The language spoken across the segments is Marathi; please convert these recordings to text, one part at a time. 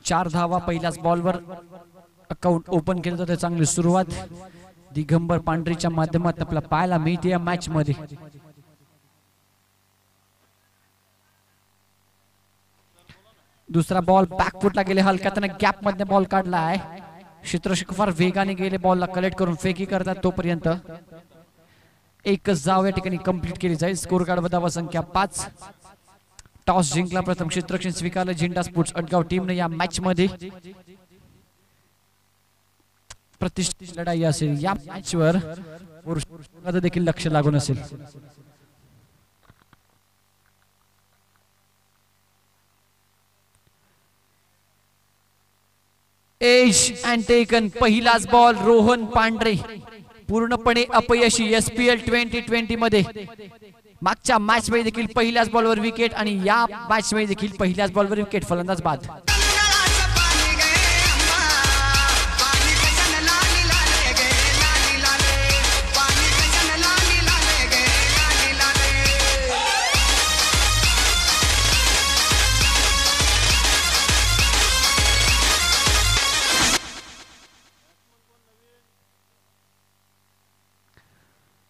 4 धावा पहिल्याच बॉलवर अकाउंट ओपन केलं तर चांगली सुरुवात दिगंबर पांढरीच्या माध्यमातून आपल्याला पाहायला मिळते या मॅच मध्ये. दुसरा बॉल बॅकफुटला गेले, हलक्या त्याने गॅप मध्ये बॉल काढला आहे. क्षेत्ररक्षक फार वेगाने गेले, बॉलला कलेक्ट करून फेकी करतात. तोपर्यंत एकच धाव या ठिकाणी कंप्लीट केली जाईल. स्कोर कार्ड धावा संख्या 5. टॉस जिंकला प्रथम क्षेत्ररक्षण स्वीकारलं झेंडा स्पोर्ट्स अटगाव टीमने. या मॅच मध्ये प्रतिष्ठित लढाई असेल. या मॅच वर पुरुषांचं देखील लक्ष लागून असेल. एज अँड टेकन पहिलाच बॉल रोहन पांढरे पूर्णपणे अपयशी SPL 2020 मध्ये. मागच्या मॅच मध्ये देखील पहिल्याच बॉलवर विकेट आणि या मॅच मध्ये देखील पहिल्याच बॉलवर विकेट. फलंदाज बाद.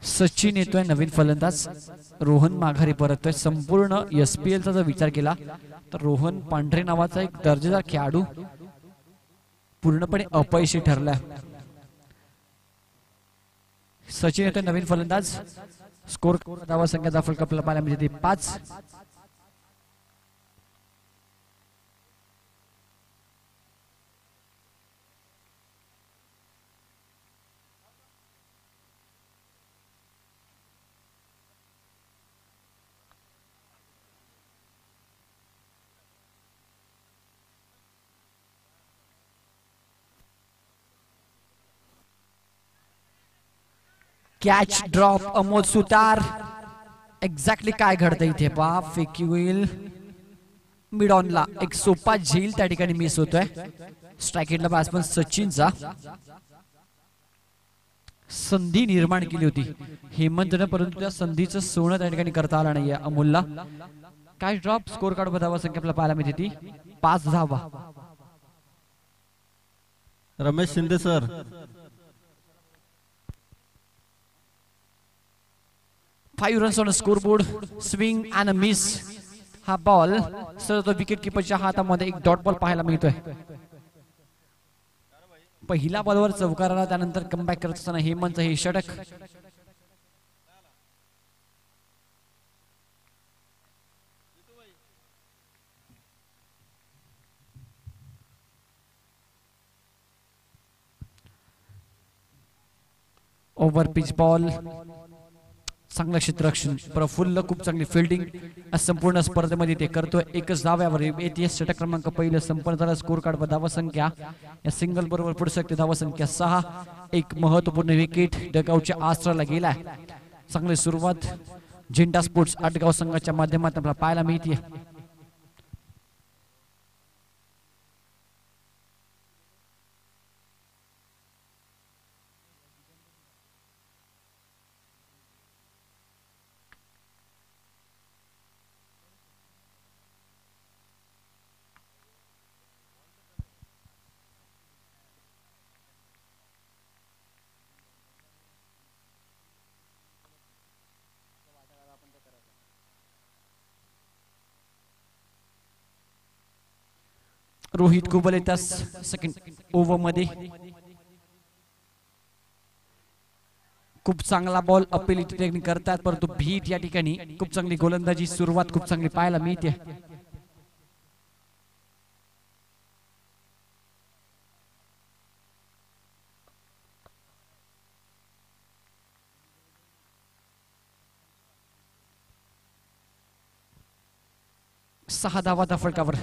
सचिन येतोय नवीन फलंदाज. रोहन माघारी परततोय. संपूर्ण SPL चा जर विचार केला तर रोहन पांढरे नावाचा एक दर्जेदार खेळाडू पूर्णपणे अपयशी ठरलाय. सचिन येतोय नवीन फलंदाज. स्कोर धावा संख्या दाखल आपल्याला पाहायला मिळते 5. कॅच ड्रॉप अमोल सुतार. एक्झॅक्टली काय घडतं इथे पहा. फेकी होईल मिड ऑनला. एक सोपा झेल त्या ठिकाणी मिस होतोय. स्ट्राइक एंडला बॅट्समन सचिनचा संधी निर्माण केली होती हेमंतने, परंतु त्या संधीचं सोनं त्या ठिकाणी करता आलं नाहीये अमोलला. Catch drop. स्कोर कार्ड धावा संख्या आपल्याला पाहायला मिळते ती 5 धावा. Ramesh Shinde sir. 5 runs on scoreboard. Swing and miss. हा बॉल सर विकेट किपरच्या हातामध्ये एक डॉट बॉल पाहायला मिळतोय. पहिल्या बॉलवर चौकार आला, त्यानंतर कमबॅक करत असताना हेमंत हे षटक. Over pitch ball. चांगलं क्षेत्ररक्षण. प्रफुल्ल खूप चांगली फिल्डिंग संपूर्ण स्पर्धेमध्ये ते करतोय. एकच धाव्यावर षटक क्रमांक पहिलं संपन्न झाला. स्कोर कार्ड धावा संख्या या सिंगल बरोबर पुढे शकते धावा संख्या 6. एक महत्वपूर्ण विकेट डगआउटच्या आसराला गेलाय. चांगली सुरुवात झेंडा स्पोर्ट्स आटगाव संघाच्या माध्यमातून आपल्याला पाहायला मिळते. रोहित कुबल येतात सेकंड ओव्हर मध्ये. खूप चांगला बॉल अपील टेक्निक करतात, परंतु भीत या ठिकाणी खूप चांगली गोलंदाजी सुरुवात खूप चांगली पाहायला मिळते. सहा धावा फलकावर.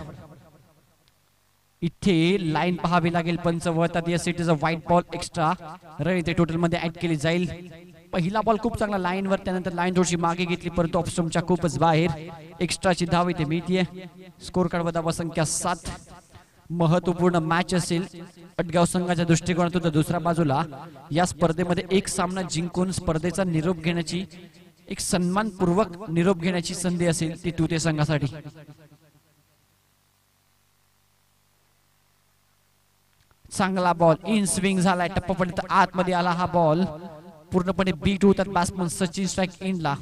इथे लाईन पाहावी लागेल. पंच वळतात. Yes it is a white ball extra run इथे टोटल मध्ये ऍड केली जाईल. पहिला बॉल खूप चांगला लाईन वर, त्यानंतर लाईन थोडीशी मागे घेतली परंतु ऑफस्टंपच्या खूपच बाहेर. एक्स्ट्राची धाव इथे मिळतीये. स्कोर कार्ड धावा संख्या 7. महत्वपूर्ण मॅच असेल अटगाव संघाच्या दृष्टिकोनातून. तर दुसऱ्या बाजूला या स्पर्धेमध्ये एक सामना जिंकून स्पर्धेचा निरोप घेण्याची, एक सन्मानपूर्वक निरोप घेण्याची संधी असेल ती तुते संघासाठी. चांगला बॉल इन स्विंग झालाय, टप्पापर्यंत आतमध्ये आला हा बॉल, पूर्णपणे बीट होतात बॅट्समन सचिन स्ट्राइक एंडला.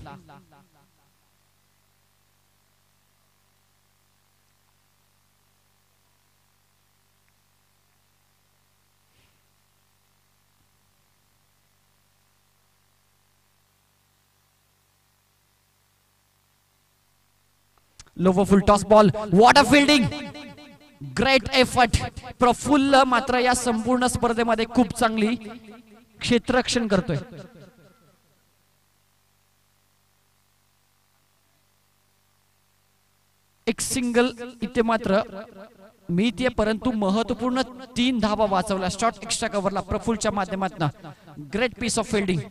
Lower full toss ball, what a fielding, great effort. Praful मात्र या संपूर्ण स्पर्धेमध्ये खूप चांगली क्षेत्ररक्षण करतोय. एक सिंगल इथे मात्र मिळते, परंतु महत्वपूर्ण 3 धावा वाचवल्या शॉर्ट एक्स्ट्रा कव्हरला प्रफुल्लच्या माध्यमातून. Great piece of fielding.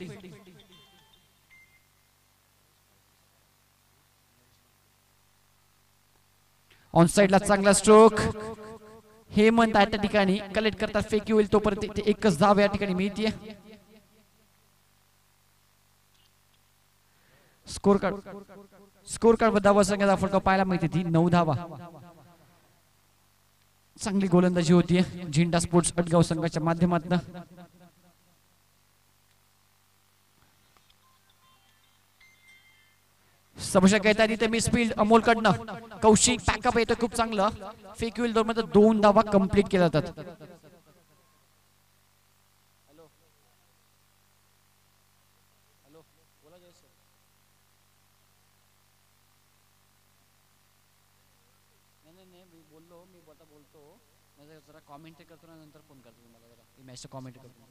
On साइडला चांगला स्ट्रोक. हेमंत आहे त्या ठिकाणी कलेक्ट करतात, फेकी होईल तोपर्यंत एकच धाव या ठिकाणी मिळते. स्कोर कार्ड धावा संख्या फरक पाहायला मिळते ती 9 धावा. चांगली गोलंदाजी होतीये झिंडा स्पोर्ट्स अटगाव संघाच्या माध्यमातून. समस्या येतात तिथे मिस फील्ड अमोलकडनं. कौशिक पॅकअप येतो खूप चांगलं. फेक्युल दोन मध्ये 2 धावा कंप्लीट केल्या जातात. जरा कमेंट करतो ना, नंतर फोन करतो तुम्हाला. जरा मॅच कमेंट करतो.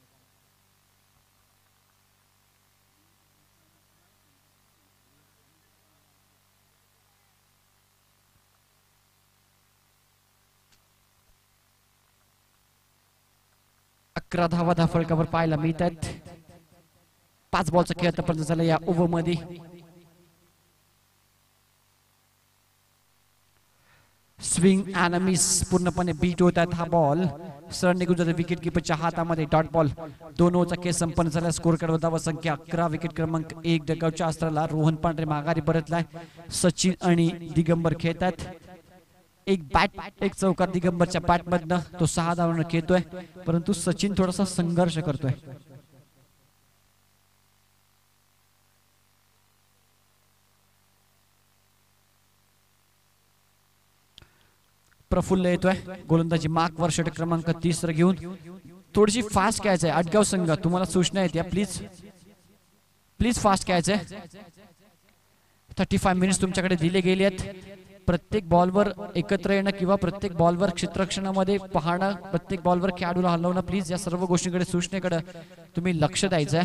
अकरा धावा धाफळकावर पाहायला मिळतात. 5 बॉलचा खेळ आतापर्यंत झाला या ओव्हर मध्ये. स्विंग अँड मिस पूर्णपणे बीट होतात. हा बॉल सरळ निघून जातो विकेट किपरच्या हातामध्ये. Dot ball. 2 ओव्हरचा खेळ संपन्न झाला. स्कोर कार्ड धावा संख्या 11. विकेट क्रमांक 1 डगआउटच्या अस्त्राला रोहन पांढरे माघारी परतलाय. सचिन आणि दिगंबर खेळतात. एक चौकार दिगंबरच्या बॅट मधनं तो 6 धावांवर खेळतोय, परंतु सचिन थोडासा संघर्ष करतोय. प्रफुल्ल येतोय गोलंदाजी मार्क वर षटक क्रमांक 30 घेऊन. थोडीशी फास्ट खेळायचं आहे अटगाव संघ. तुम्हाला सूचना येते प्लीज फास्ट खेळायचंय. 35 मिनिट्स तुमच्याकडे दिले गेले आहेत. प्रत्येक बॉलवर एकत्र येणं किंवा प्रत्येक बॉलवर क्षेत्ररक्षणामध्ये पाहणं, प्रत्येक बॉलवर खेळाडूला हलवणं, प्लीज या सर्व गोष्टींकडे सूचनेकडे तुम्ही लक्ष द्यायचं.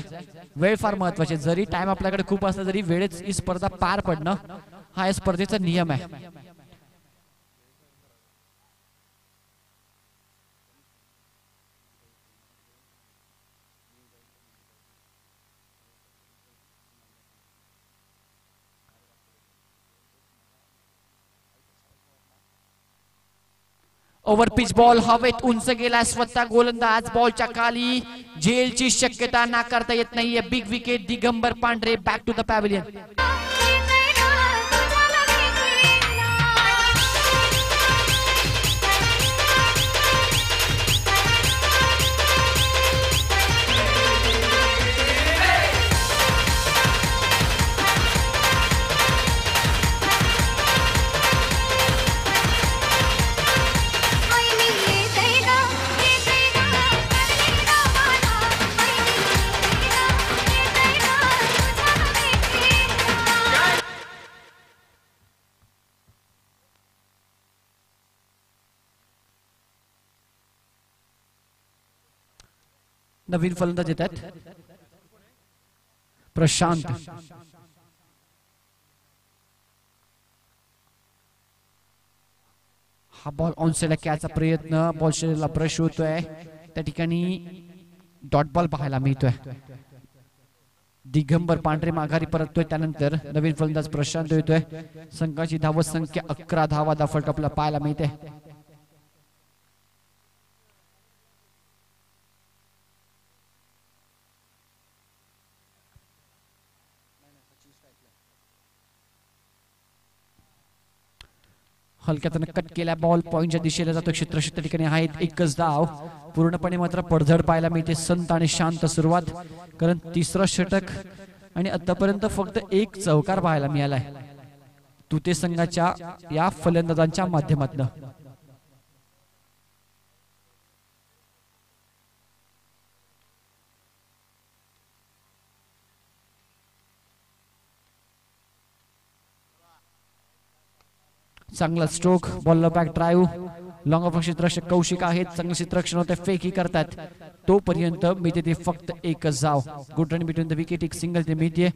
वेळ फार महत्वाची. जरी टाइम आपल्याकडे खूप असला तरी वेळेत ही स्पर्धा पार पडणं हा या स्पर्धेचा नियम आहे. ओव्हर पिच बॉल हवेत उंच गेला. स्वतः गोलंदाज बॉलच्या खाली. झेलची शक्यता नाकारता येत नाहीये. बिग विकेट दिगंबर पांढरे बॅक टू द पॅव्हिलियन. नवीन फलंदाज येतात प्रशांत. हा बॉल ऑन साइडला कॅचचा प्रयत्न. बॉल शरीराला ब्रश होतोय. त्या ठिकाणी डॉट बॉल पाहायला मिळतोय. दिगंबर पांढरे माघारी परततोय. त्यानंतर नवीन फलंदाज प्रशांत येतोय. संघाची धाव संख्या 11 धावा दाफळ आपल्याला पाहायला मिळते. हलक्यातनं कट केला बॉल पॉइंटच्या दिशेला जातो. क्षेत्ररक्षक ठिकाणी आहेत एकच धाव. पूर्णपणे मात्र पडझड पाहायला मिळते. संत आणि शांत सुरुवात, कारण तिसरं षटक आणि आतापर्यंत फक्त एक चौकार पाहायला मिळालाय तुते संघाच्या या फलंदाजांच्या माध्यमातून. चांगला स्ट्रोक, बॉलला बॅक ड्राईव्ह, लॉंग ऑफ क्षेत्ररक्षक कौशिक आहेत. चांगले क्षेत्ररक्षण होते, फेकी करतात तोपर्यंत मिळते ते फक्त एकच धाव. Good run between the wicket, एक सिंगल ते मिळते.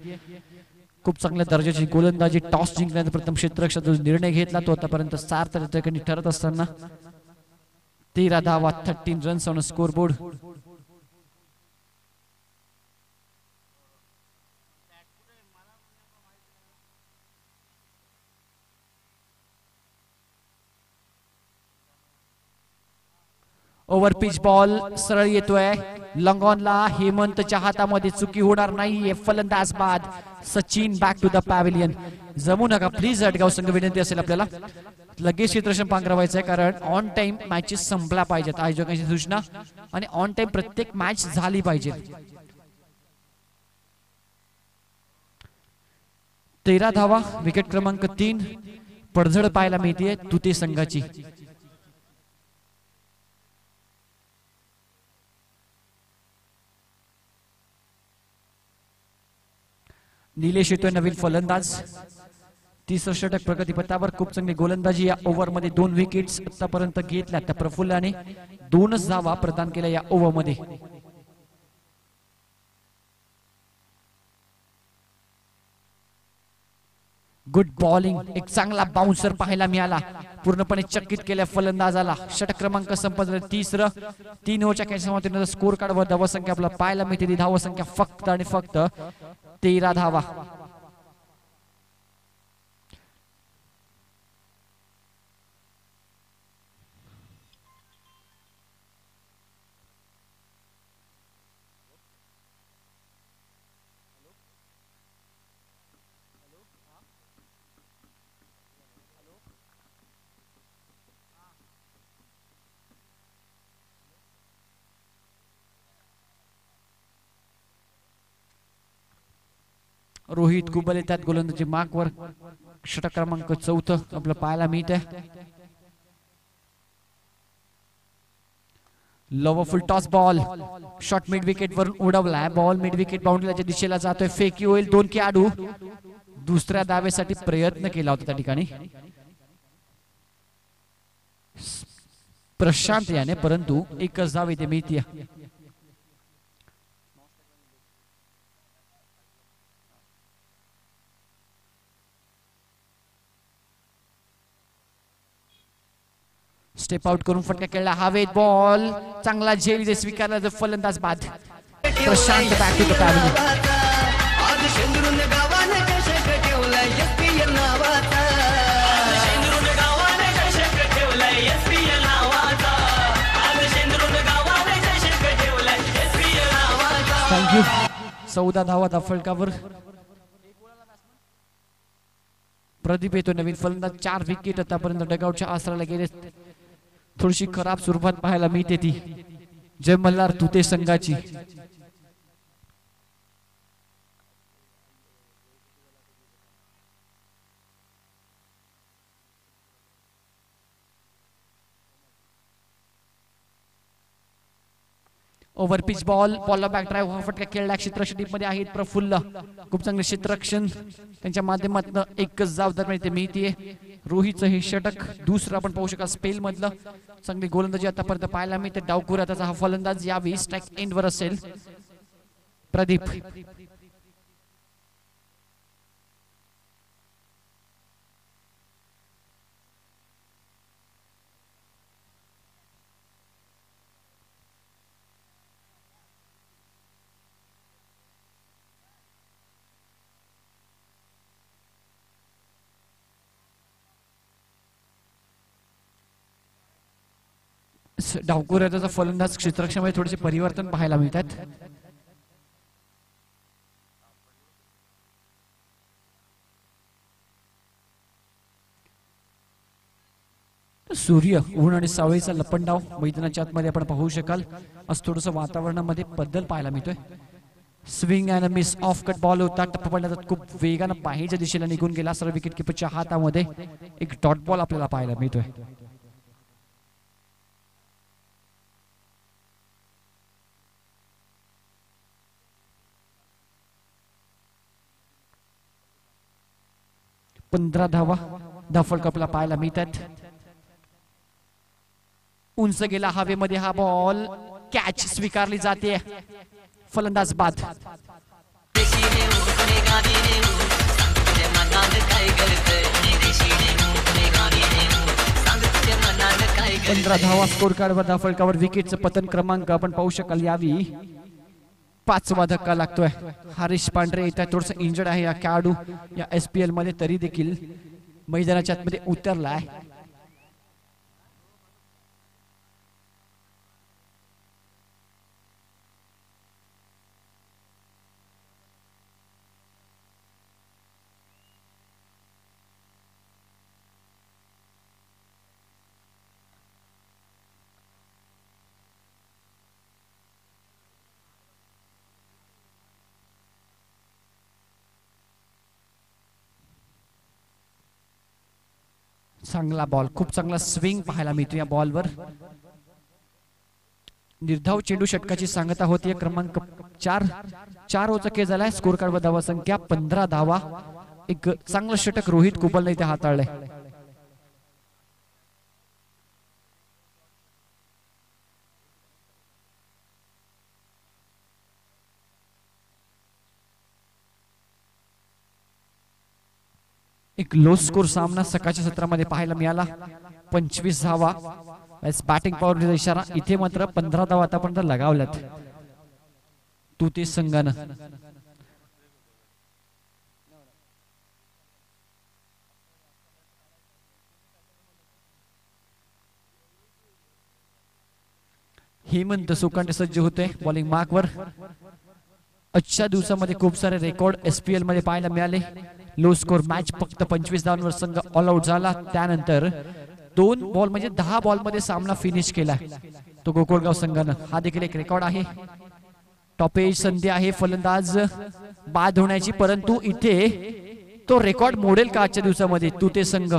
खूप चांगल्या दर्जाची गोलंदाजी. टॉस जिंकल्यानंतर प्रथम क्षेत्ररक्षक जो निर्णय घेतला तो आतापर्यंत सार्थ ठिकाणी ठरत असताना 13 धावा, 13 runs on score board. Over pitch ball सरळ येतोय लंगॉनला. हेमंतच्या हातामध्ये चुकी होणार नाहीये. फलंदाज बाद. Sachin back to the pavilion. जमू नका प्लीज अटगाव संघ, विनंती असेल आपल्याला लगेच क्षेत्ररक्षण पांघरावायचंय, कारण ऑन टाइम मॅचेस संपल्या पाहिजेत आयोजकांची सूचना, आणि ऑन टाइम प्रत्येक मॅच झाली पाहिजे. 13 धावा, विकेट क्रमांक 3. पडझड पाहायला मिळते तुते संघाची. निलेश येतोय नवीन फलंदाज. तिसरं षटक प्रगतीपथावर. खूप चांगली गोलंदाजी या ओव्हर मध्ये. 2 विकेट्स आतापर्यंत घेतल्या त्या प्रफुल्लाने. 2च धावा प्रदान केल्या या ओव्हर मध्ये. गुड बॉलिंग, एक चांगला बाउन्सर पाहायला मिळाला. पूर्णपणे चकित केल्या फलंदाजाला. षटक क्रमांक संपत. तिसरं 3 ओव्हरच्या खेळाच्या स्कोर कार्ड वर धावसंख्या आपल्याला पाहायला मिळते. ती धावसंख्या फक्त आणि फक्त 13 धावा. रोहित कुबल येतात गोलंदाजी मार्कवर. षटक क्रमांक 4 आपलं पाहायला मिळत आहे. Love full toss ball. Short mid wicket वरून उडवलाय बॉल. मिड विकेट बाउंड्रीच्या दिशेला जातोय. फेकी होईल. 2 खेळाडू दुसऱ्या दावेसाठी प्रयत्न केला होता त्या ठिकाणी प्रशांत याने, परंतु एकच धाव इथे मिळते. स्टेप आउट करून फटका खेळला. हवेत बॉल. चांगला झेल इथे स्वीकारला जो फलंदाज बाद. Prashant back to the pavilion. Thank you. 14 धावा त्या फलकावर. प्रदीप येतो नवीन फलंदाज. 4 विकेट आतापर्यंत डगआउटच्या आसराला गेले. थोडीशी खराब सुरुवात पाहायला मिळते ती जय मल्हार तुते संघाची. Over pitch ball. बॉलला बॅक ड्राईव्ह हा फटका खेळला. क्षेत्ररक्षक टीम मध्ये आहेत प्रफुल्ल. खूप चांगले क्षेत्ररक्षण त्यांच्या माध्यमातून एकच धाव दरम्यान ते मिळते. रोहितचं हे षटक दुसरं आपण पाहू शकाल स्पेल मधलं. चांगली गोलंदाजी आतापर्यंत पाहायला मिळते. डावखुरा त्याचा हा फलंदाज यावेळी स्ट्राईक एंड वर असेल. प्रदीप. डावखुऱ्याचा फलंदाज क्षेत्ररक्षणामध्ये थोडेसे परिवर्तन पाहायला मिळतात. सूर्य ऊन आणि सावळीचा लपंडाव मैदानाच्या आतमध्ये आपण पाहू शकाल. आज थोडस वातावरणामध्ये बदल पाहायला मिळतोय. Swing and miss of cut ball होता. टप्पा पडल्यात खूप वेगानं बाहेरच्या दिशेला निघून गेला. सर्व विकेट किपरच्या हातामध्ये एक डॉट बॉल आपल्याला पाहायला मिळतोय. पंधरा धावा धाफळकापला पाहायला मिळतात. उंच गेला हवेमध्ये हा बॉल. कॅच स्वीकारली जाते. फलंदाज बाद. पंधरा धावा स्कोर कार्डवर धाफळकावर. विकेटचं पतन क्रमांक आपण पाहू शकाल यावी 5वा धक्का लागतोय. हरीश पांढरे येतात. थोडस इंजर्ड आहे या खेळाडू या SPL मध्ये, तरी देखील मैदानाच्या आतमध्ये उतरलाय. चांगला बॉल, खूप चांगला स्विंग पाहायला मिळतो या बॉलवर. निर्धाव चेंडू षटकाची सांगता होती. क्रमांक 4 ओचके झालाय. स्कोर कार्डवर धावा संख्या 15 धावा. एक चांगलं षटक रोहित कुबलने इथे हाताळलंय. एक लो स्कोर सामना सकाळच्या सत्रामध्ये पाहायला मिळाला. 25 धावा बॅटिंग पॉवरचा इशारा. इथे मात्र 15 धावा आतापर्यंत लगावल्यात तुते संघानं. हेमंत सुकांटे सज्ज होते बॉलिंग मार्कवर. आजच्या दिवसामध्ये खूप सारे रेकॉर्ड SPL मध्ये पाहायला मिळाले. लो स्कोर मॅच फक्त 25 धावांवर संघ ऑल आउट झाला. त्यानंतर 2 बॉल म्हणजे 10 बॉल मध्ये सामना फिनिश केला तो गोकुळगाव संघानं. हा देखील एक रेकॉर्ड आहे. टॉपेज संधी आहे फलंदाज बाद होण्याची, परंतु इथे तो रेकॉर्ड मोडेल का आजच्या दिवसामध्ये तुते संघ?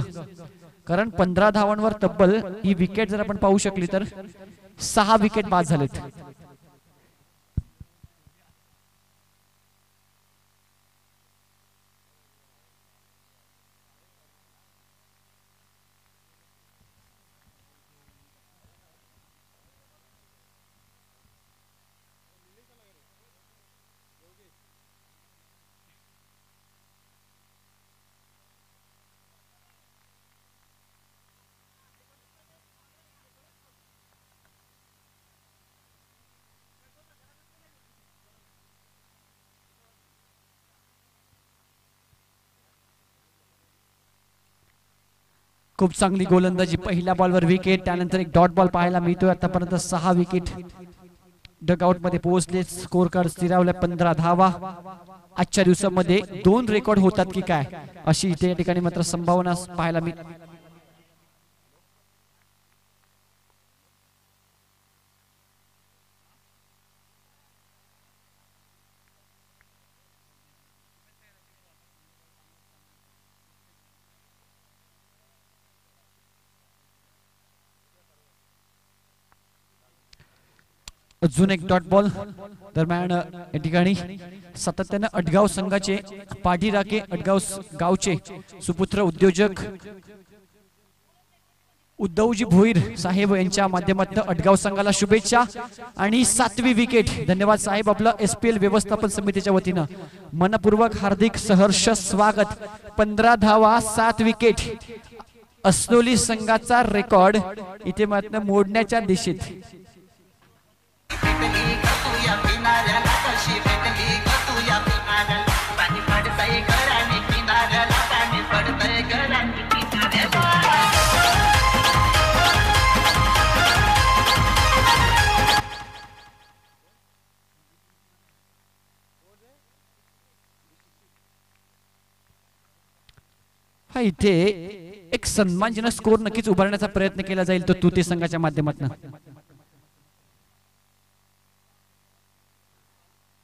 कारण 15 धावांवर तब्बल ही विकेट जर आपण पाहू शकली तर 6 विकेट बाद झालेत. खूप चांगली गोलंदाजी. पहिल्या बॉलवर विकेट, त्यानंतर एक डॉट बॉल पाहायला मिळतोय. आतापर्यंत 6 विकेट डगआउट मध्ये पोहोचले. स्कोर कार्ड स्थिरावला 15 धावा. आजच्या दिवसामध्ये 2 रेकॉर्ड होतात की काय अशी इथे या ठिकाणी मात्र संभावना पाहायला मिळते. अजून एक डॉट बॉल दरम्यान या ठिकाणी सातत्याने अटगाव संघाचे पाठीराखे अटगाव गावचे सुपुत्र उद्योजक उद्धवजी भोईर साहेब यांच्या माध्यमातून अटगाव संघाला शुभेच्छा आणि 7वी विकेट. धन्यवाद साहेब, आपलं SPL व्यवस्थापन समितीच्या वतीनं मनपूर्वक हार्दिक सहर्ष स्वागत. 15 धावा 7 विकेट असनोली संघाचा रेकॉर्ड इथे मात्र मोडण्याच्या दिशेत. हा इथे एक सन्मानजनक स्कोर नक्कीच उभारण्याचा प्रयत्न केला जाईल तो तुते संघाच्या माध्यमातून.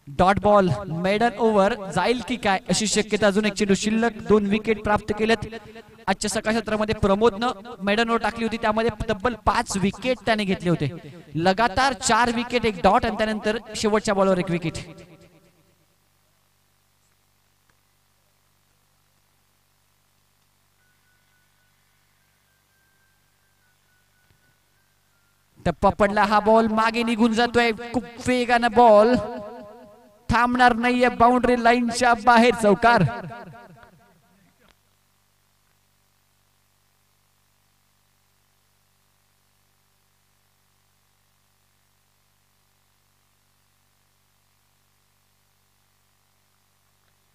डॉट बॉल मेडन ओव्हर जाईल की काय अशी शक्यता अजून एक चेंडू शिल्लक. 2 विकेट प्राप्त केलेत आजच्या सकाळ सत्रामध्ये. प्रमोदनं मेडन ओव्हर टाकली होती त्यामध्ये तब्बल 5 विकेट त्याने घेतले होते. लगातार 4 विकेट 1 डॉट आणि त्यानंतर शेवटच्या बॉलवर 1 विकेट. टप्पा पडला हा बॉल मागे निघून जातोय खूप वेगानं. बॉल थांबणार नाहीये बाउंड्री लाईनच्या बाहेर. चौकार.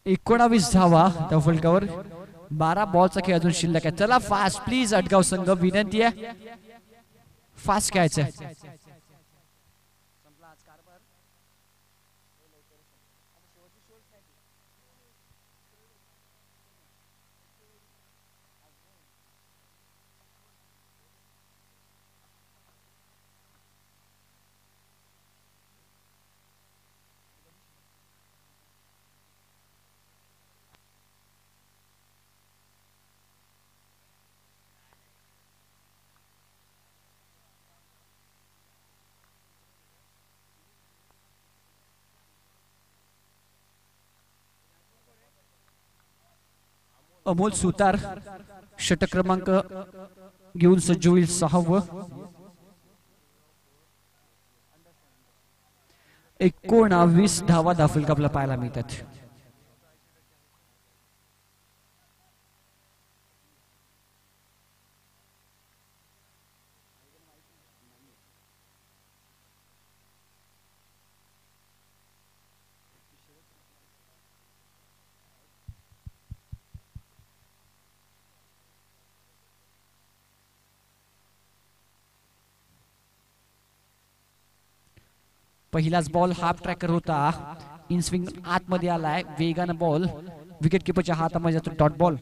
एकोणावीस धावा त्या फलकावर. 12 बॉलचा खेळ अजून शिल्लक आहे. चला फास्ट प्लीज अटगाव संघ विनंती आहे फास्ट खेळायचं. अमोल सुतार षटक क्रमांक घेऊन सज्ज होईल. 6वं. 19 धावा दाखल आपल्याला पाहायला मिळतात. पहिलाच बॉल हाफ ट्रॅकर होता. इन स्विंग आतमध्ये आलाय वेगानं. बॉल विकेट किपरच्या हातामध्ये जातो. Dot ball.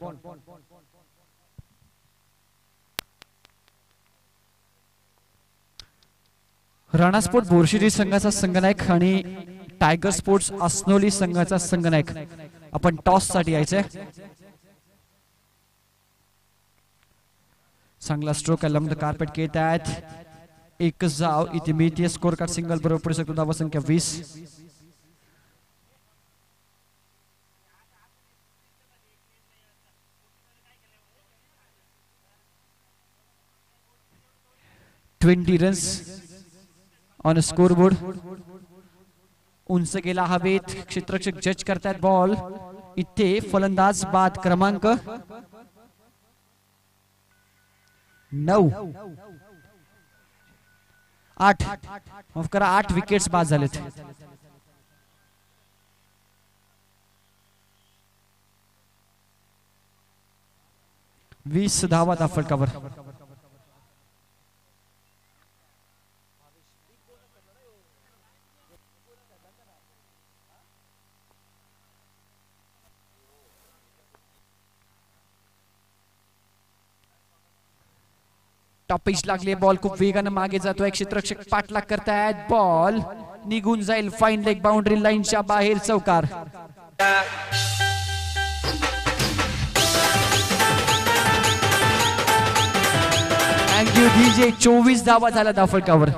Rana sport Borshiri संघाचा संघनायक आणि टायगर स्पोर्ट्स असनोली संघाचा संघनायक आपण टॉस साठी यायचंय. चांगला स्ट्रोक आहे. लंब कार्पेट खेळत आहेत. एक जाव इथे मिळते. स्कोर कार्ड सिंगल बरोबर पडू शकतो. धावा संख्या 20. Runs on a scoreboard. उंच गेला हवेत. क्षेत्ररक्षक जज करतायत बॉल. इथे फलंदाज बाद क्रमांक 9 8 माफ करा 8 विकेट्स बाद झालेत. वीस धावा त्या फलकावर. टॉप पिच लागली. बॉल खूप वेगानं मागे जातोय. क्षेत्ररक्षक पाठलाग करतायत. बॉल निघून जाईल फाईन लेग बाउंड्री लाईनच्या बाहेर. चौकार. Thank you DJ. 24 धावा झाल्या त्या फलकावर.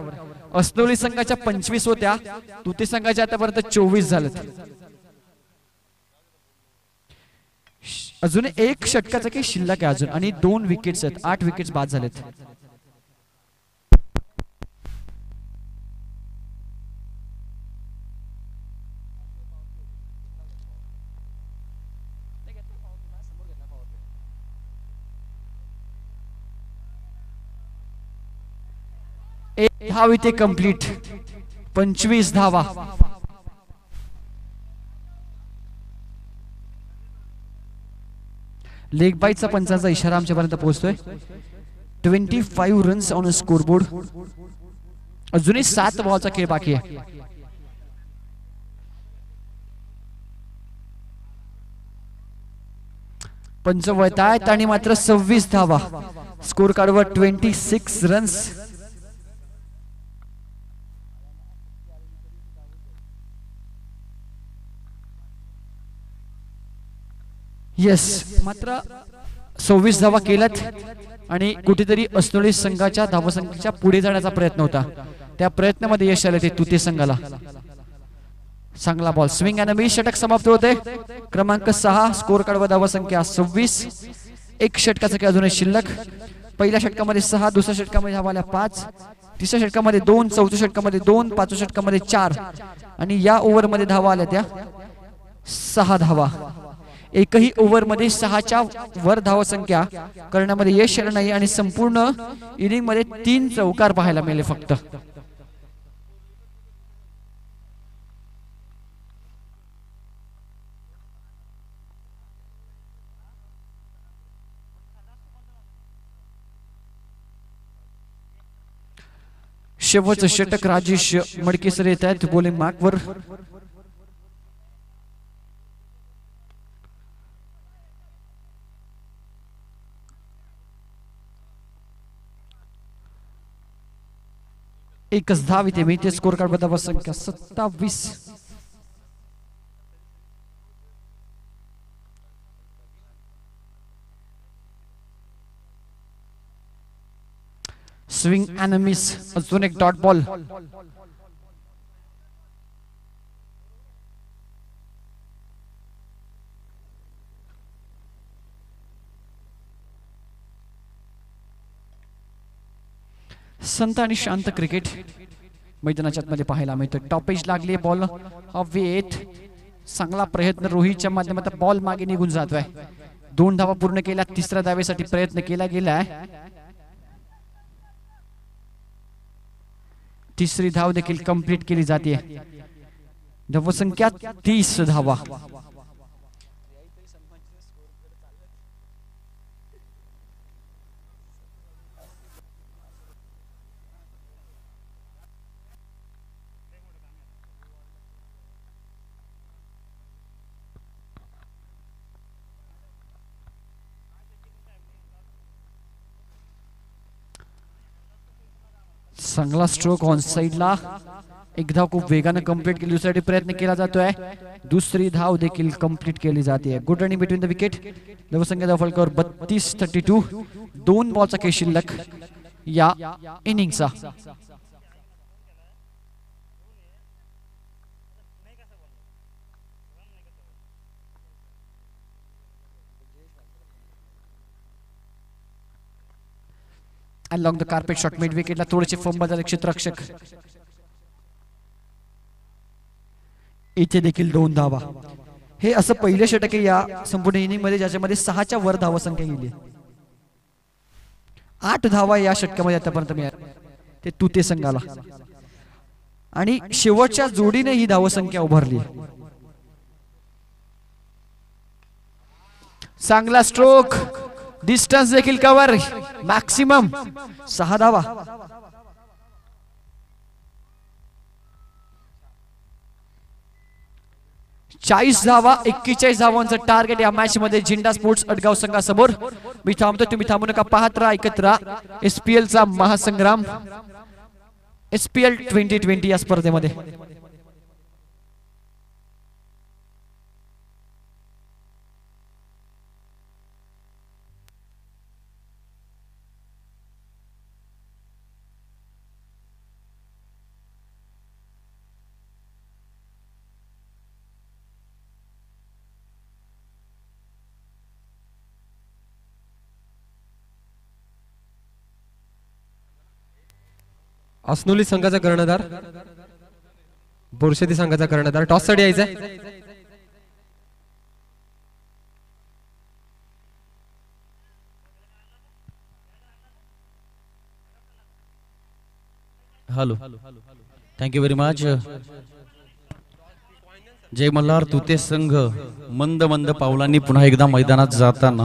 असनोली संघाच्या 25 होत्या. तुते संघाच्या आतापर्यंत 24 झालेत. अजून एक षटकाचा काही शिल्लक आहे अजून आणि 2 विकेट्स आहेत. 8 विकेट्स बाद झालेत. एक धाव इथे कंप्लीट. 25 धावा. लेग बाईटचा पंचांचा इशारा आमच्यापर्यंत पोहोचतोय. 25 रन्स ऑन अ स्कोरबोर्ड. अजूनही 7 बॉलचा खेळ बाकी आहे. पंच वळतायत आणि मात्र 26 धावा. स्कोर कार्डवर 26 रन्स. येस, मात्र 26 धावा केल्यात आणि कुठेतरी असनोली संघाच्या धावसंख्येच्या पुढे जाण्याचा प्रयत्न होता. त्या प्रयत्नामध्ये यश आले ते तुते संघाला. चांगला बॉल स्विंग आणि षटक समाप्त होते. क्रमांक 6 स्कोर कार्डवर धावसंख्या 26. एक षटकाचं खेळ अजूनही शिल्लक. पहिल्या षटकामध्ये 6, दुसऱ्या षटकामध्ये धावा 5, तिसऱ्या षटकामध्ये 2, चौथ्या षटकामध्ये 2, पाचव्या षटकामध्ये 4 आणि या ओव्हरमध्ये धावा आल्या त्या 6 धावा. एकही ओव्हरमध्ये 6च्या वर धावसंख्या करण्यामध्ये यश आलं नाही आणि संपूर्ण इनिंग मध्ये 3 चौकार पाहायला मिळाले फक्त. शेवटचं षटक राजेश मडकेसर येत आहेत बॉलिंग मार्कवर. एकच धाव इथे मिळते. स्कोर कार्ड बदल संख्या 27. Swing and miss. अजून एक डॉट बॉल. संत आणि शांत क्रिकेट मैदानाच्या आतमध्ये पाहायला मिळतं. टॉपेज लागली बॉल हवेत. चांगला प्रयत्न रोहितच्या माध्यमातून बॉल मागे निघून जातोय. 2 धावा पूर्ण केल्या. तिसऱ्या धावेसाठी प्रयत्न केला गेलाय. तिसरी धाव देखील कंप्लीट केली जाते. धावसंख्या 30 धावा. चांगला स्ट्रोक ऑन साइडला. एक धाव खूप वेगाने कंप्लीट केली. दुसऱ्यासाठी प्रयत्न केला जातोय. दुसरी धाव देखील कंप्लीट केली जाते. Good running between the wicket. धावसंख्या धावफलकावर 32-32. 2 बॉलचा खेळ शिल्लक या इनिंगचा. along the carpet shot mid wicket ला थोडेसे फंबल झाले क्षेत्ररक्षक. इथे देखील 2 धावा. हे असं पहिलं षटक आहे या संपूर्ण इनिंग मध्ये ज्याच्यामध्ये 6च्या वर धावा संख्या गेली. 8 धावा या षटकामध्ये आतापर्यंत मिळाल्या ते तुते संघाला आणि शेवटच्या जोडीने ही धाव संख्या उभारली. चांगला स्ट्रोक. डिस्टन्स देखील कव्हर. मॅक्सिमम 6 धावा. चाळीस धावा. 41 धावांचं टार्गेट या मॅच मध्ये झिंडा स्पोर्ट्स अडगाव संघासमोर. मी थांबतो, तुम्ही थांबू नका. पाहत राहा, ऐकत राहा. SPL चा महासंग्राम. SPL 2020 या स्पर्धेमध्ये अस्नोली संघाचा कर्णधार, बोरशेती संघाचा कर्णधार. टॉस साठी यायचा. Hello, thank you very much. Jai Malhar. Tute संघ मंद मंद पावलांनी पुन्हा एकदा मैदानात जाताना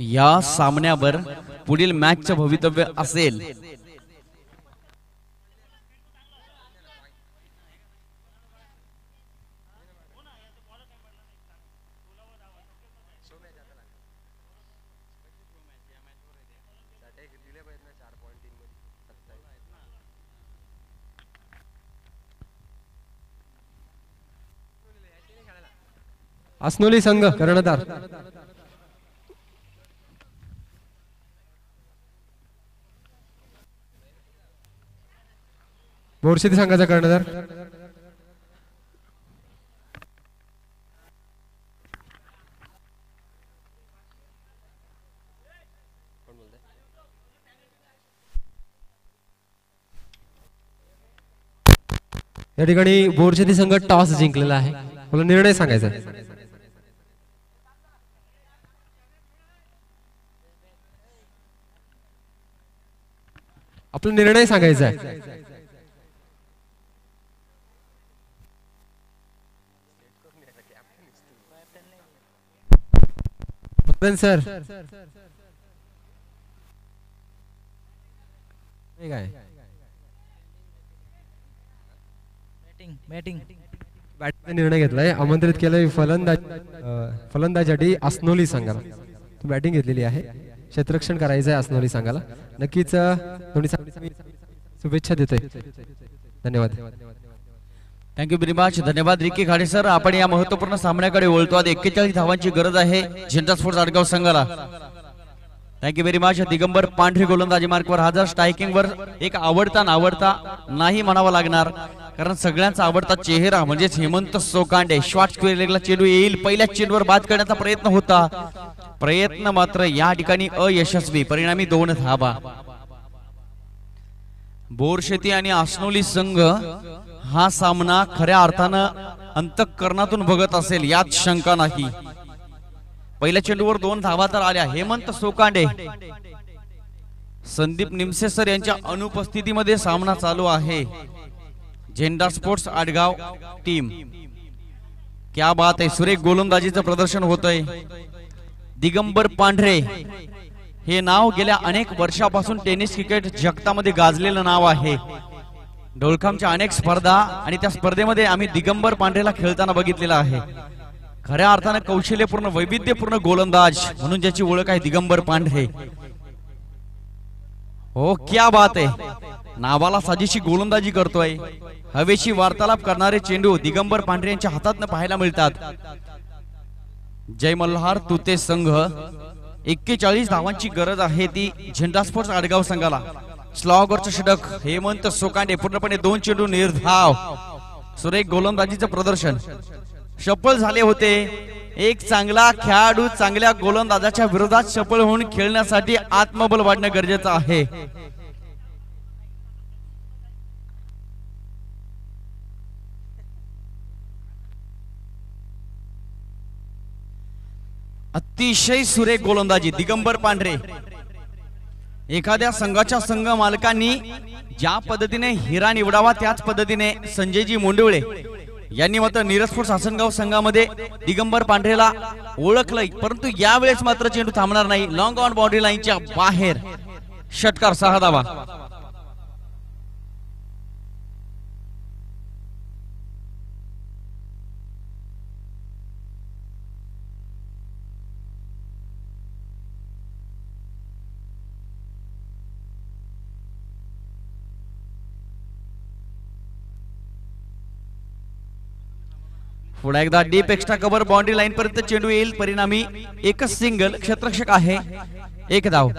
या सामन्यावर पुढील मॅचचं भवितव्य असेल. असनोली संघ कर्णधार. बोरशेती संघाचा कर्णधार. या ठिकाणी बोरशेती संघ टॉस जिंकलेला आहे. मला निर्णय सांगायचा आहे. आपला निर्णय सांगायचा आहे. सर काय बॅटिंगचा निर्णय घेतलाय. आमंत्रित केलंय फलंदाजासाठी असनोली संघाला. बॅटिंग घेतलेली आहे. क्षेत्ररक्षण करायचं आहे असनोली संघाला. नक्कीच शुभेच्छा देतोय. धन्यवाद. Thank you very much. धन्यवाद रिकी खाडे सर. आपण या महत्त्वपूर्ण सामन्याकडे वळतो. आज 41 धावांची गरज आहे झेंडा स्पोर्ट्स आडगाव संघाला. Thank you very much. दिगंबर पांढरे गोलंदाजी मार्कवर हजर. स्ट्रायकिंग वर एक आवडता नाही म्हणावा लागणार, कारण सगळ्यांचा आवडता चेहरा म्हणजेच हेमंत सोकांडे. शॉर्ट स्क्वेअर लेगला चेंडू येईल. पहिल्या चेंडूवर बाद करण्याचा प्रयत्न होता, प्रयत्न मात्र या ठिकाणी अयशस्वी. परिणामी 2 धावा. बोरशेती आणि आसनोली संघ हा सामना खऱ्या अर्थानं अंतःकरणातून बघत असेल यात शंका नाही. पहिल्या चेंडूवर 2 धावा तर आल्या. हेमंत सोकांडे, संदीप निमसे सर यांच्या अनुपस्थितीमध्ये सामना चालू आहे. झेंडा स्पोर्ट्स आडगाव टीम, क्या बात आहे. सुरेख गोलंदाजीचं प्रदर्शन होतंय. दिगंबर पांढरे हे नाव गेल्या अनेक वर्षापासून टेनिस क्रिकेट जगतामध्ये गाजलेलं नाव आहे. ढोलखामच्या अनेक स्पर्धा आणि त्या स्पर्धेमध्ये आम्ही दिगंबर पांढरेला खेळताना बघितलेला आहे. खऱ्या अर्थानं कौशल्यपूर्ण वैविध्यपूर्ण गोलंदाज म्हणून ज्याची ओळख आहे दिगंबर पांढरे. हो क्या बात आहे. नावाला साजेशी गोलंदाजी करतोय. हवेशी वार्तालाप करणारे चेंडू दिगंबर पांढरे यांच्या हातातनं पाहायला मिळतात. जय मल्हार तुते संघ 41 धावांची गरज आहे ती झेंडा स्पोर्ट्स आडगाव संघाला. स्लॉगरचं षटक हेमंत सोकांडे, पूर्णपणे 2 चेंडू निर्धाव. सुरेख गोलंदाजीचं प्रदर्शन. सफल झाले होते. एक चांगला खेळाडू चांगल्या गोलंदाजाच्या विरोधात सफल होऊन खेळण्यासाठी आत्मबल वाढणं गरजेचं आहे. अतिशय सुरेख गोलंदाजी दिगंबर पांढरे. एखाद्या संघाच्या संघ मालकांनी ज्या पद्धतीने हिरा निवडावा त्याच पद्धतीने संजयजी मोंडवळे यांनी मात्र नीरज स्पोर्ट्स आसनगाव संघामध्ये दिगंबर पांढरेला ओळखलंय. परंतु यावेळेस मात्र चेंडू थांबणार नाही. लॉंग ऑन बाउंड्री लाईनच्या बाहेर षटकार, 6 धावा. पुन्हा एकदा deep extra cover boundary line पर्यंत चेंडू येईल. परिणामी एकच सिंगल. क्षेत्ररक्षक आहे. 1 धाव.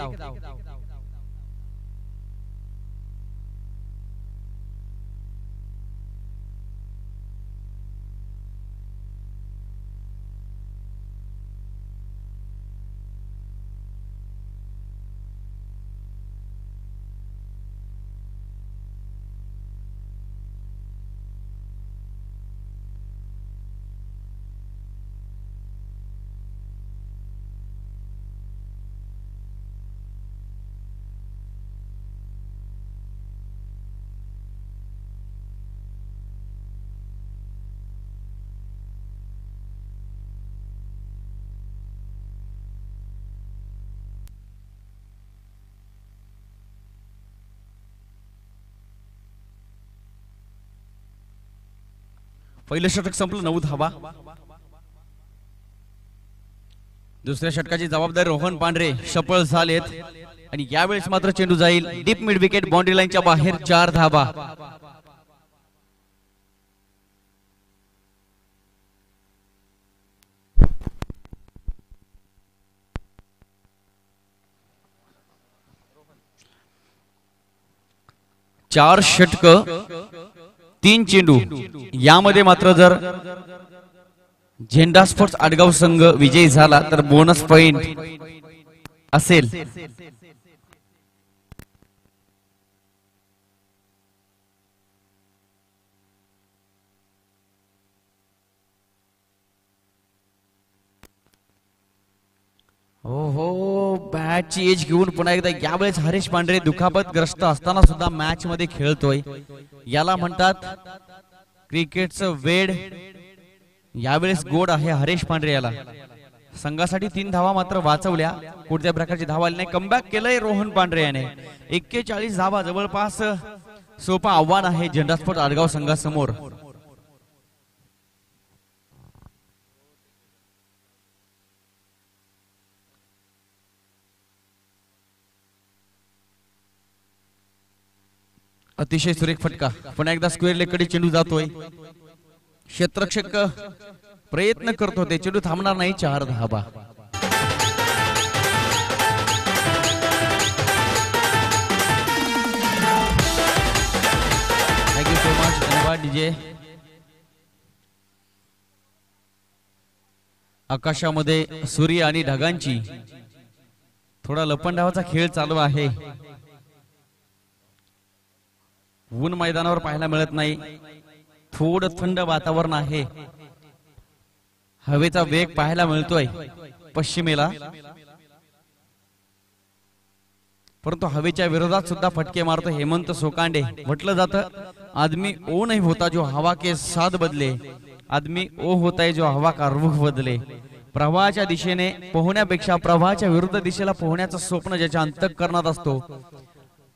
पहिलं षटक संपलं 9 धावा. दुसऱ्या षटकाची जबाबदारी रोहन पांढरे सफळ झालेत आणि यावेळेस मात्र चेंडू जाईल डीप मिड विकेट बाउंड्री लाईनच्या बाहेर. 4 धावा. चार षटक 3 चेंडू. यामध्ये मात्र जर झेंडा स्पोर्ट्स आडगाव संघ विजयी झाला तर बोनस पॉइंट असेल. हो बॅटची एज घेऊन पुन्हा एकदा यावेळेस हरीश पांढरे दुखापतग्रस्त असताना सुद्धा मॅच मध्ये खेळतोय. याला म्हणतात क्रिकेटचं वेड. यावेळेस गोड आहे हरीश पांढरे. याला संघासाठी 3 धावा मात्र वाचवल्या. कोणत्या प्रकारची धावा आली नाही. कमबॅक केलंय रोहन पांढरे याने. 41 धावा जवळपास सोपं आव्हान आहे झेंडा स्पोर्ट्स आडगाव संघासमोर. अतिशय सुरेख फटका. पुन्हा एकदा स्क्वेअर लेगकडे चेंडू जातोय. क्षेत्ररक्षक प्रयत्न करत होते. चेंडू थांबणार नाही. 4 धावा. Thank you so much. धन्यवाद डीजे. आकाशामध्ये सूर्य आणि ढगांची थोडा लपंडावाचा खेळ चालू आहे. ऊन मैदानावर पाहायला मिळत नाही. थोडं थंड वातावरण आहे. हवेचा वेग पाहायला मिळतोय पश्चिमेला. परंतु हवेच्या विरोधात सुद्धा फटके मारतो हेमंत सोकांडे. म्हटलं जातं आदमी ओ नहीं होता जो हवा के साथ बदले, आदमी ओ होता है जो हवा का रुख बदले. प्रवाहाच्या दिशेने पोहण्यापेक्षा प्रवाहाच्या विरुद्ध दिशेला पोहण्याचं स्वप्न ज्याच्या अंतःकरणात असतो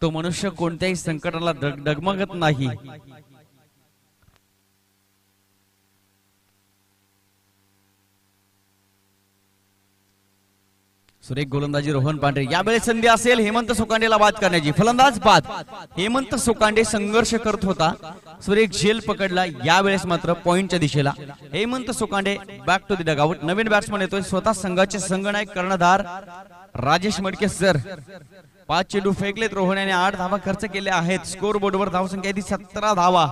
तो मनुष्य कोणत्याही संकटाला डगमगत नाही. सुरेख गोलंदाजी रोहन पांढरे. यावेळेस संधी असेल हेमंत सोकांडेला बाद करण्याची. फलंदाज बाद. हेमंत सोकांडे संघर्ष करत होता. सुरेख झेल पकडला. यावेळेस मात्र पॉइंटच्या दिशेला Hemant Sokande back to the dugout. नवीन बॅट्समन येतोय. स्वतः संघाचे संघनायक कर्णधार राजेश मडके सर. 5 चेंडू फेकलेत रोहन याने. 8 धावा खर्च केल्या आहेत. स्कोर बोर्डवर धावसंख्या 17 धावा.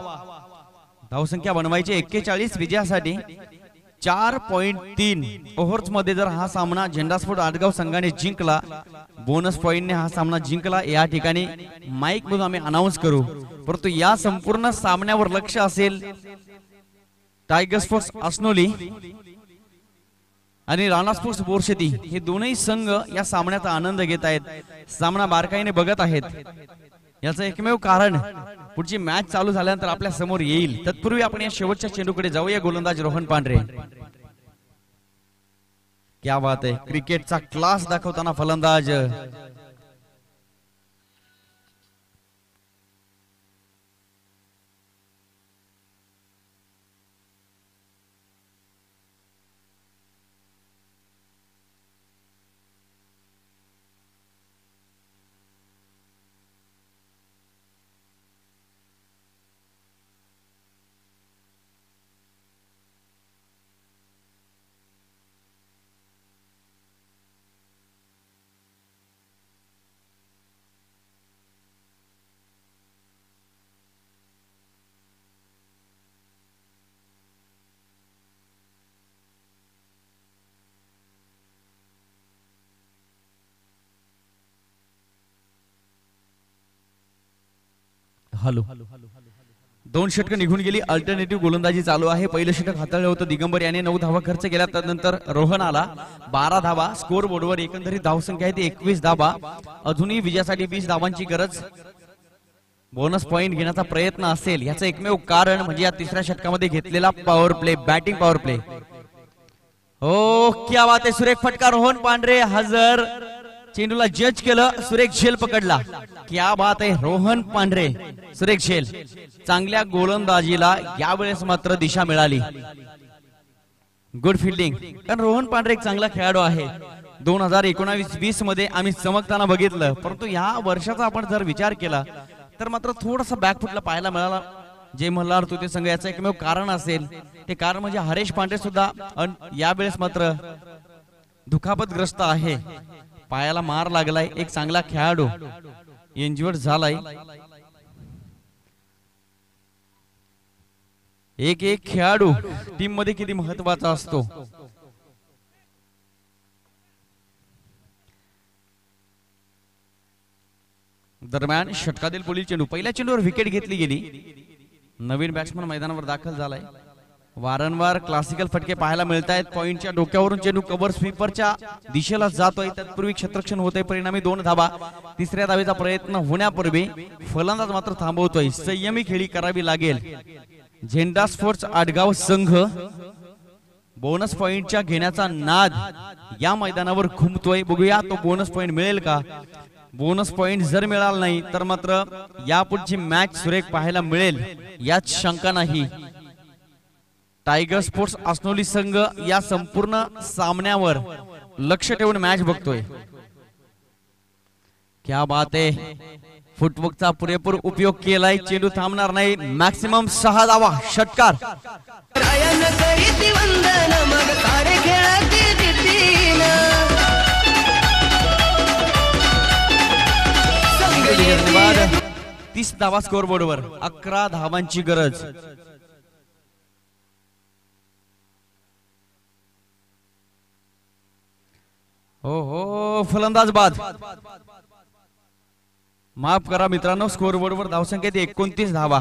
धावसंख्या बनवायची 41 विजयासाठी. 4.3 ओव्हर्स मध्ये जर हा सामना झेंडा स्पोर्ट्स आडगाव संघाने जिंकला, बोनस पॉइंटने हा सामना जिंकला, या ठिकाणी माईक मधून आम्ही अनाउन्स करू. परंतु या संपूर्ण सामन्यावर लक्ष असेल टायगर स्पोर्ट्स असनोली आणि राणा स्पोर्ट्स बोरशेती हे दोनही संघ या सामन्याचा आनंद घेत आहेत. सामना बारकाईने बघत आहेत. याचं एकमेव कारण पुढची मॅच चालू झाल्यानंतर आपल्या समोर येईल. तत्पूर्वी आपण या शेवटच्या चेंडूकडे जाऊया. गोलंदाज रोहन पांढरे. क्या बात आहे. क्रिकेटचा क्लास दाखवताना फलंदाज हॅलो. 2 षटक निघून गेली. अल्टरनेटिव्ह गोलंदाजी चालू आहे. पहिलं षटक हाताळलं होतं दिगंबर याने. 9 धावा खर्च केल्या. त्यानंतर रोहन आला. 12 धावा. स्कोर बोर्डवर एकंदरीत धावसंख्या आहे ती 21 धावा. अजूनही विजयासाठी 20 धावांची गरज. बोनस पॉइंट घेण्याचा प्रयत्न असेल. याचं एकमेव कारण म्हणजे या तिसऱ्या षटकामध्ये घेतलेला power play, batting power play. हो क्या बात आहे. सुरेख फटका. रोहन पांढरे हजर. चेंडूला जज केलं, सुरेख झेल पकडला. क्या बात आहे रोहन पांढरे, सुरेख झेल. चांगल्या गोलंदाजीला यावेळेस मात्र दिशा मिळाली. गुड फिल्डिंग, कारण रोहन पांढरे एक चांगला खेळाडू आहे. 2019-20 मध्ये आम्ही चमकताना बघितलं, परंतु या वर्षाचा आपण जर विचार केला तर मात्र थोडासा बॅकफुटला पाहायला मिळाला. जय मल्हार तुते संघ याचं एकमेव कारण असेल, ते कारण म्हणजे हरेश पांढरे सुद्धा यावेळेस मात्र दुखापतग्रस्त आहे. पायाला मार लागलाय. एक चांगला खेळाडू इंज्युअर्ड झालाय. एक खेळाडू टीम मध्ये किती महत्वाचा असतो. दरम्यान षटकातील पुढील चेंडू, पहिल्या चेंडूवर विकेट घेतली गेली. नवीन बॅट्समन मैदानावर दाखल झालाय. वारंवार क्लासिकल फटके पाहायला मिळत आहेत. पॉइंटच्या डोक्यावरून चेंडू कव्हर स्वीपरच्या दिशेला जातोय. तत्पूर्वी क्षेत्ररक्षण होते, परिणामी 2 धाबा. तिसऱ्या धावेचा प्रयत्न होण्यापूर्वी फलंदाज मात्र थांबवतोय. संयमी खेळी करावी लागेल. झेंडा स्पोर्ट्स आडगाव संघ बोनस पॉइंटच्या घेण्याचा नाद या मैदानावर घुमतोय. बघूया तो बोनस पॉइंट मिळेल का. बोनस पॉइंट जर मिळाला नाही तर मात्र यापुढची मॅच सुरेख पाहायला मिळेल यात शंका नाही. टायगर स्पोर्ट्स आसनोली संघ या संपूर्ण सामन्यावर लक्ष ठेवून मॅच बघतोय. क्या बात आहे, फुटवर्कचा पुरेपूर उपयोग केलाय. चेंडू थांबणार नाही. मॅक्सिमम 6 धावा. षटकार. बाद 30 धावा स्कोर बोर्डवर. 11 धावांची गरज. हो फलंदाज बाद. माफ करा मित्रांनो, स्कोर बोर्डवर धावसंख्या 29 धावा.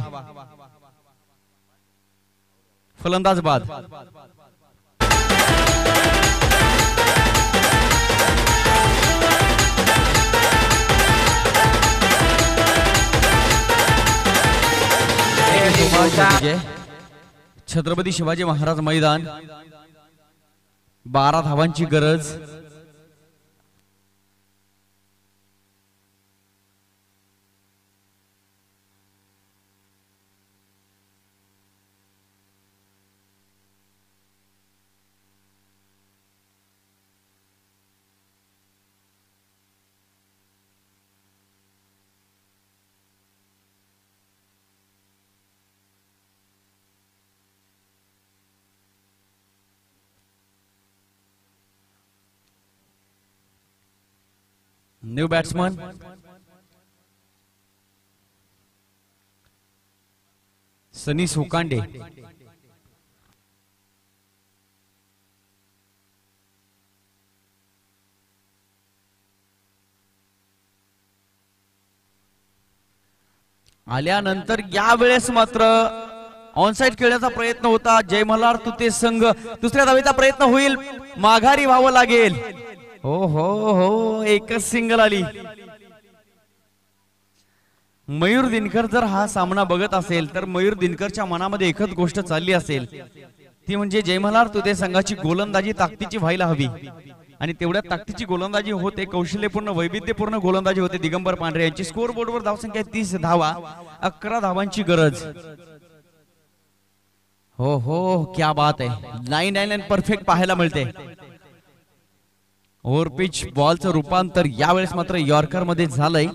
फलंदाज बाद. छत्रपती शिवाजी महाराज मैदान. 12 धावांची गरज. न्यू बॅट्समन सनी सोकांडे. आल्यानंतर यावेळेस मात्र ऑनसाइड खेळण्याचा प्रयत्न होता. जय मल्हार तुते संघ. दुसऱ्या धावेचा प्रयत्न होईल. माघारी व्हावं लागेल. हो एकच सिंगल आली. मयूर दिनकर जर हा सामना बघत असेल तर मयूर दिनकरच्या मनामध्ये एकच गोष्ट चालली असेल, ती म्हणजे जय मल्हार तुते संघाची गोलंदाजी ताकदीची व्हायला हवी. आणि तेवढ्या ताकदीची गोलंदाजी होते, कौशल्यपूर्ण वैविध्यपूर्ण गोलंदाजी होते दिगंबर पांढरे यांची. स्कोर बोर्डवर धावसंख्या 30 धावा. 11 धावांची गरज. हो क्या बात आहे. लाईन परफेक्ट पाहायला मिळते. ओव्हरपिच बॉलचं रूपांतर यावेळेस मात्र यॉर्कर मध्ये झालंय.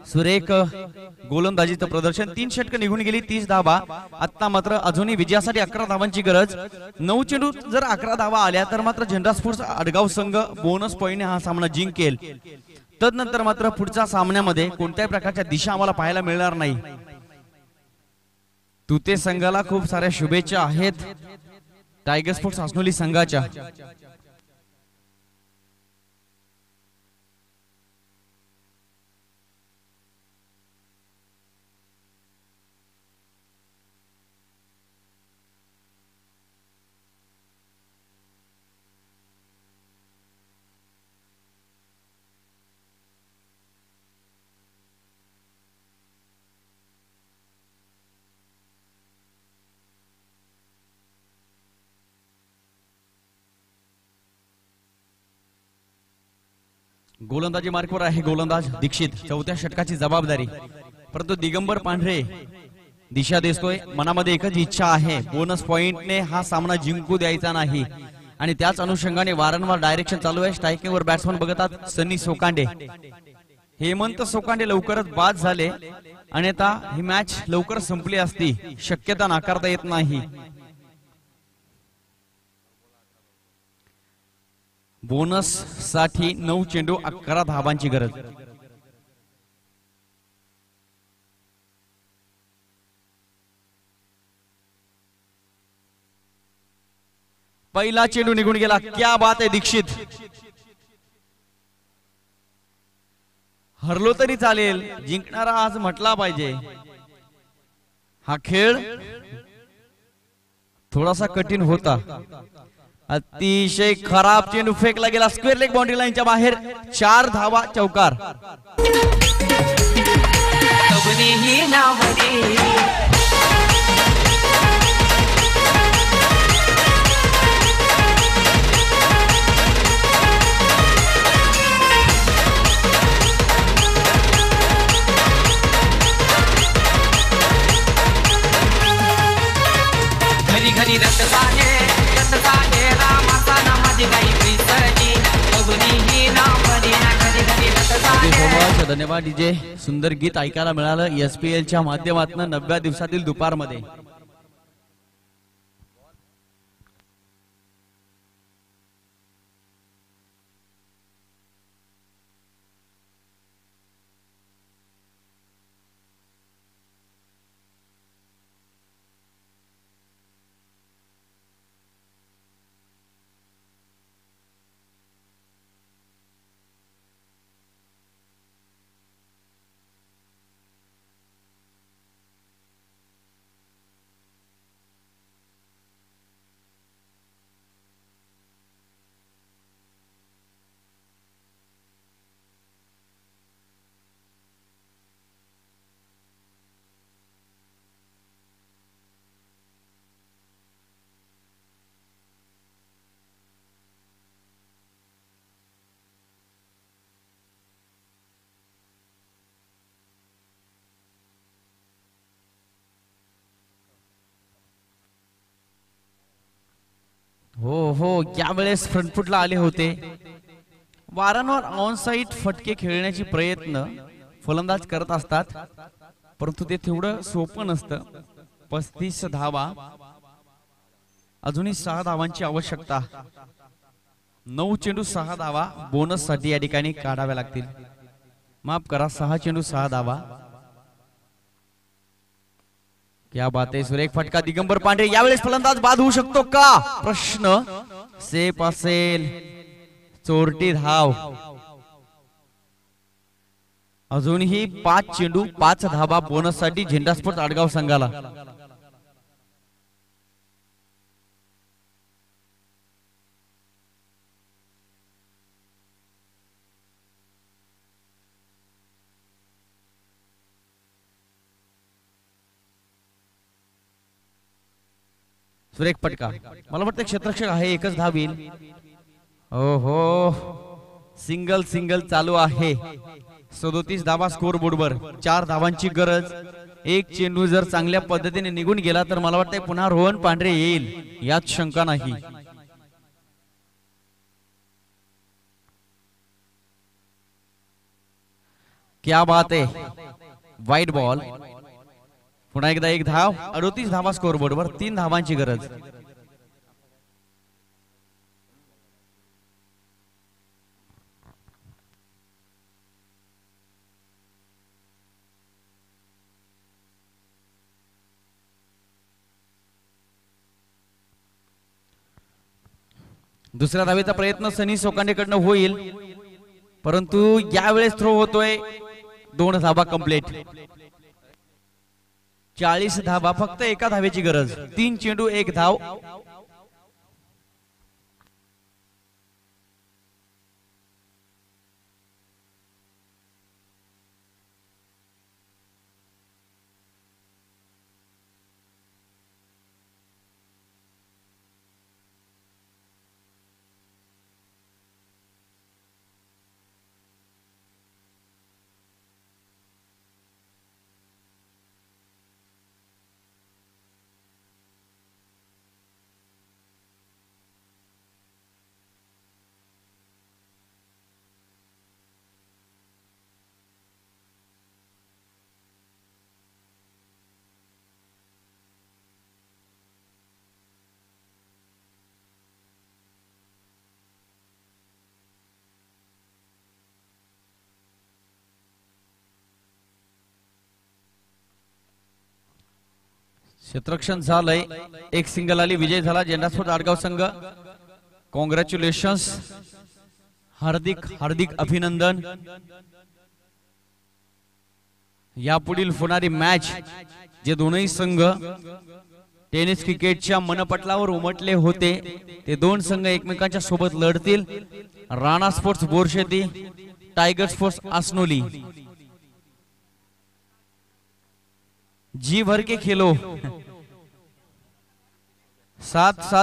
सुरेख गोलंदाजीचं प्रदर्शन. 3 षटक निघून गेली. 30 धावा. आता मात्र अजूनही विजयासाठी 11 धावांची गरज. 9 चेंडू जर 11 धावा आल्या तर मात्र झेंडा स्पोर्ट्स आडगाव संघ बोनस पॉइंटने हा सामना जिंकेल. तदनंतर मात्र पुढच्या सामन्यामध्ये कोणत्याही प्रकारच्या दिशा आम्हाला पाहायला मिळणार नाही. तुते संघाला खूप साऱ्या शुभेच्छा आहेत टायगर स्पोर्ट्स आसनोली संघाच्या. गोलंदाजी मार्कवर आहे गोलंदाज दीक्षित. चौथ्या षटकाची जबाबदारी, परंतु दिगंबर पांढरे दिशा दिसतोय. मनामध्ये एकच इच्छा आहे, बोनस पॉइंटने हा सामना जिंकू द्यायचा नाही. आणि त्याच अनुषंगाने वारंवार डायरेक्शन चालू आहे. स्ट्रायकिंगवर बॅट्समन बघतात सनी सोकांडे. हेमंत सोकांडे लवकरच बाद झाले आणि आता ही मॅच लवकर संपली असती, शक्यता नाकारता येत नाही. बोनस साठी 9 चेंडू 11 धावांची गरज. पहिला चेंडू निघून गेला. क्या बात आहे दीक्षित. हरलो तरी चालेल, जिंकणारा आज म्हटला पाहिजे. हा खेळ थोडासा कठीण होता. अतिशय खराब चेंडू फेकला गेला, स्क्वेअर लेग बाउंड्री लाईनच्या बाहेर. 4 धावा चौकार. घरी घरी रक्त आहे रामाचा नामाची काही विसरली अवनी नाम ना घरी घरी रक्त. धन्यवाद डीजे. सुंदर गीत ऐकायला मिळालं SPL च्या माध्यमातून 90 दिवसातील दुपारमध्ये. हो यावेळेस फ्रंटफुटला आले होते. वारंवार ऑन साइड फटके खेळण्याची प्रयत्न फलंदाज करत असतात, परंतु ते तेवढं सोपं नसतं. 35 धावा, अजूनही 6 धावांची आवश्यकता. 9 चेंडू 6 धावा बोनस साठी या ठिकाणी काढाव्या लागतील. माफ करा, 6 चेंडू 6 धावा. क्या बात आहे. सुरेख फटका दिगंबर पांढरे. यावेळेस फलंदाज बाद होऊ शकतो का, प्रश्न. सेफ असेल. चोरटी धाव. अजूनही 5 चेंडू 5 धावा बोनस साठी झेंडा स्पोर्ट्स आडगाव संघाला. सुरेख फटका. मला वाटतं क्षेत्ररक्षक आहे, एकच धाव येईल. हो सिंगल सिंगल चालू आहे. 37 धावा स्कोर बोर्डवर. 4 धावांची गरज. एक चेंडू जर चांगल्या पद्धतीने निघून गेला तर मला वाटतंय पुन्हा रोहन पांढरे येईल, यात शंका नाही. क्या बात आहे. वाईट बॉल. पुन्हा एकदा एक धाव. 38 धावा स्कोर बोर्डवर. 3 धावांची गरज. दुसऱ्या धावेचा प्रयत्न सनी सोकांडेकडनं होईल, परंतु यावेळेस थ्रो होतोय. 2 धावा कंप्लीट. 40 धावा, फक्त एका धावेची गरज. 3 चेंडू 1 धाव. क्षेत्ररक्षण झालंय, एक सिंगल आली, विजय झाला झेंडा स्पोर्ट आडगाव संघ. कॉंग्रॅच्युलेशन्स, हार्दिक हार्दिक अभिनंदन. यापुढील होणारी मॅच जे दोनही संघ टेनिस क्रिकेटच्या मनपटलावर उमटले होते ते दोन संघ एकमेकांच्या सोबत लढतील. Rana sports Borsheti, tiger sports Asnoli. जी भर के खेलो, साथ साथ